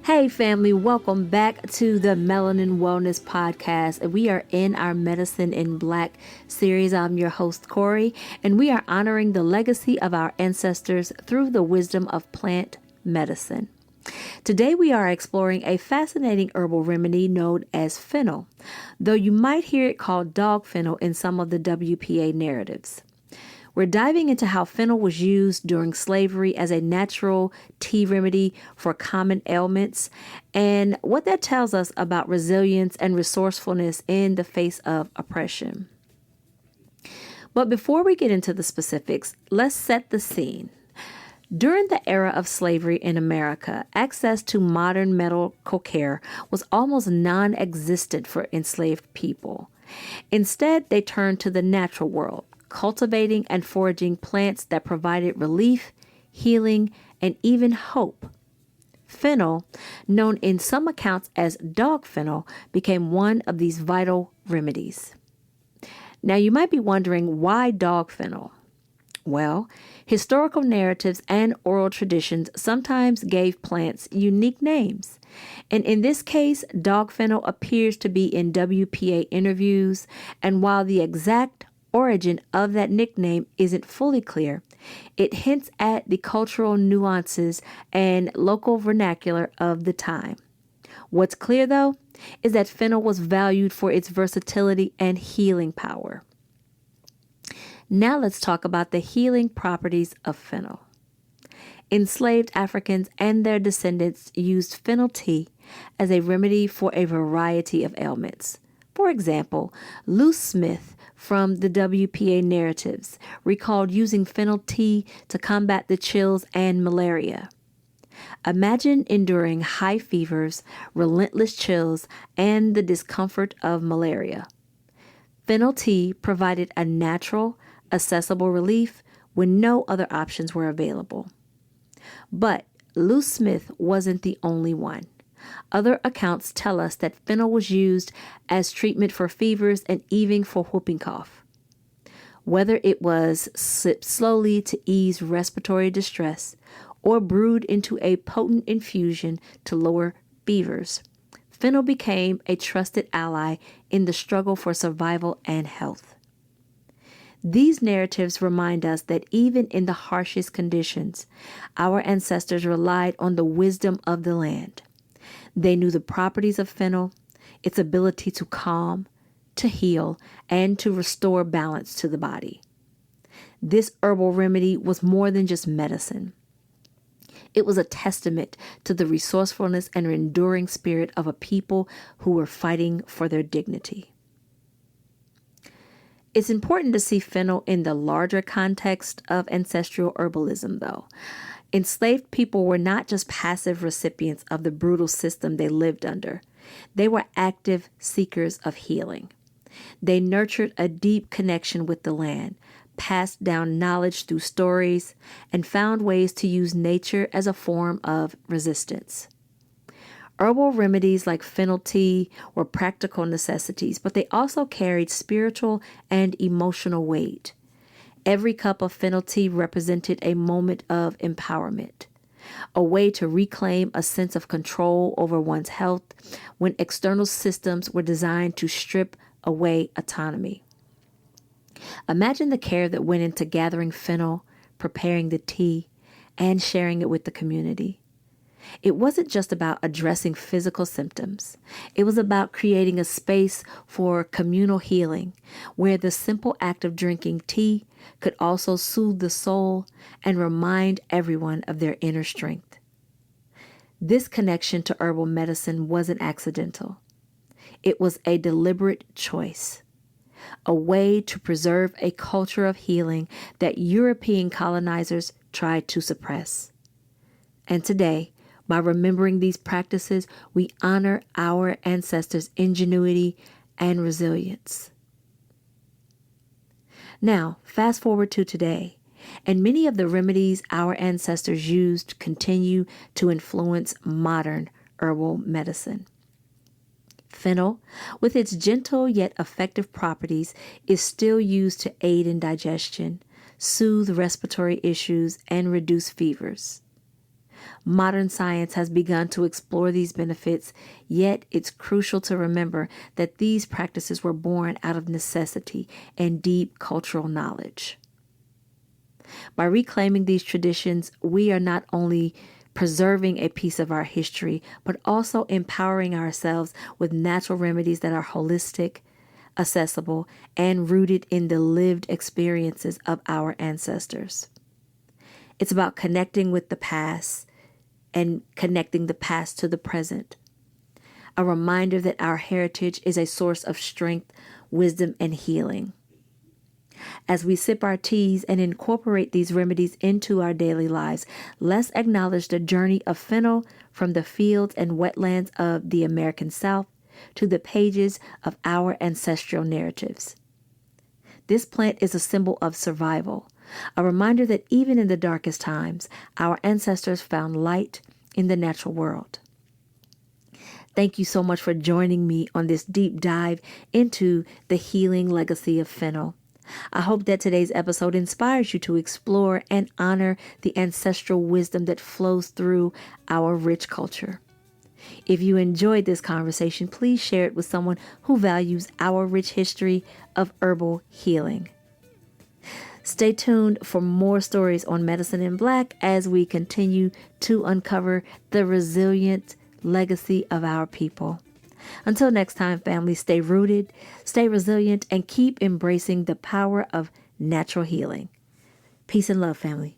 Hey family, welcome back to the Melanin Wellness Podcast. We are in our Medicine in Black series. I'm your host, Corey, and we are honoring the legacy of our ancestors through the wisdom of plant medicine. Today we are exploring a fascinating herbal remedy known as fennel, though you might hear it called dog fennel in some of the WPA narratives. We're diving into how fennel was used during slavery as a natural tea remedy for common ailments and what that tells us about resilience and resourcefulness in the face of oppression. But before we get into the specifics, let's set the scene. During the era of slavery in America, access to modern medical care was almost non-existent for enslaved people. Instead, they turned to the natural world, cultivating and foraging plants that provided relief, healing, and even hope. Fennel, known in some accounts as dog fennel, became one of these vital remedies. Now you might be wondering, why dog fennel? Well, historical narratives and oral traditions sometimes gave plants unique names. And in this case, dog fennel appears to be in WPA interviews, and while the exact origin of that nickname isn't fully clear, it hints at the cultural nuances and local vernacular of the time. What's clear, though, is that fennel was valued for its versatility and healing power. Now let's talk about the healing properties of fennel. Enslaved Africans and their descendants used fennel tea as a remedy for a variety of ailments. For example, Lou Smith from the WPA narratives recalled using fennel tea to combat the chills and malaria. Imagine enduring high fevers, relentless chills, and the discomfort of malaria. Fennel tea provided a natural, accessible relief when no other options were available. But Lou Smith wasn't the only one. Other accounts tell us that fennel was used as treatment for fevers and even for whooping cough. Whether it was sipped slowly to ease respiratory distress or brewed into a potent infusion to lower fevers, fennel became a trusted ally in the struggle for survival and health. These narratives remind us that even in the harshest conditions, our ancestors relied on the wisdom of the land. They knew the properties of fennel, its ability to calm, to heal, and to restore balance to the body. This herbal remedy was more than just medicine. It was a testament to the resourcefulness and enduring spirit of a people who were fighting for their dignity. It's important to see fennel in the larger context of ancestral herbalism, though. Enslaved people were not just passive recipients of the brutal system they lived under. They were active seekers of healing. They nurtured a deep connection with the land, passed down knowledge through stories, and found ways to use nature as a form of resistance. Herbal remedies like fennel tea were practical necessities, but they also carried spiritual and emotional weight. Every cup of fennel tea represented a moment of empowerment, a way to reclaim a sense of control over one's health when external systems were designed to strip away autonomy. Imagine the care that went into gathering fennel, preparing the tea, and sharing it with the community. It wasn't just about addressing physical symptoms. It was about creating a space for communal healing, where the simple act of drinking tea could also soothe the soul and remind everyone of their inner strength. This connection to herbal medicine wasn't accidental. It was a deliberate choice, a way to preserve a culture of healing that European colonizers tried to suppress. And today, by remembering these practices, we honor our ancestors' ingenuity and resilience. Now, fast forward to today, and many of the remedies our ancestors used continue to influence modern herbal medicine. Fennel, with its gentle yet effective properties, is still used to aid in digestion, soothe respiratory issues, and reduce fevers. Modern science has begun to explore these benefits, yet it's crucial to remember that these practices were born out of necessity and deep cultural knowledge. By reclaiming these traditions, we are not only preserving a piece of our history, but also empowering ourselves with natural remedies that are holistic, accessible, and rooted in the lived experiences of our ancestors. It's about connecting with the past and connecting the past to the present. A reminder that our heritage is a source of strength, wisdom, and healing. As we sip our teas and incorporate these remedies into our daily lives, let's acknowledge the journey of fennel from the fields and wetlands of the American South to the pages of our ancestral narratives. This plant is a symbol of survival, a reminder that even in the darkest times, our ancestors found light in the natural world. Thank you so much for joining me on this deep dive into the healing legacy of fennel. I hope that today's episode inspires you to explore and honor the ancestral wisdom that flows through our rich culture. If you enjoyed this conversation, please share it with someone who values our rich history of herbal healing. Stay tuned for more stories on Medicine in Black as we continue to uncover the resilient legacy of our people. Until next time, family, stay rooted, stay resilient, and keep embracing the power of natural healing. Peace and love, family.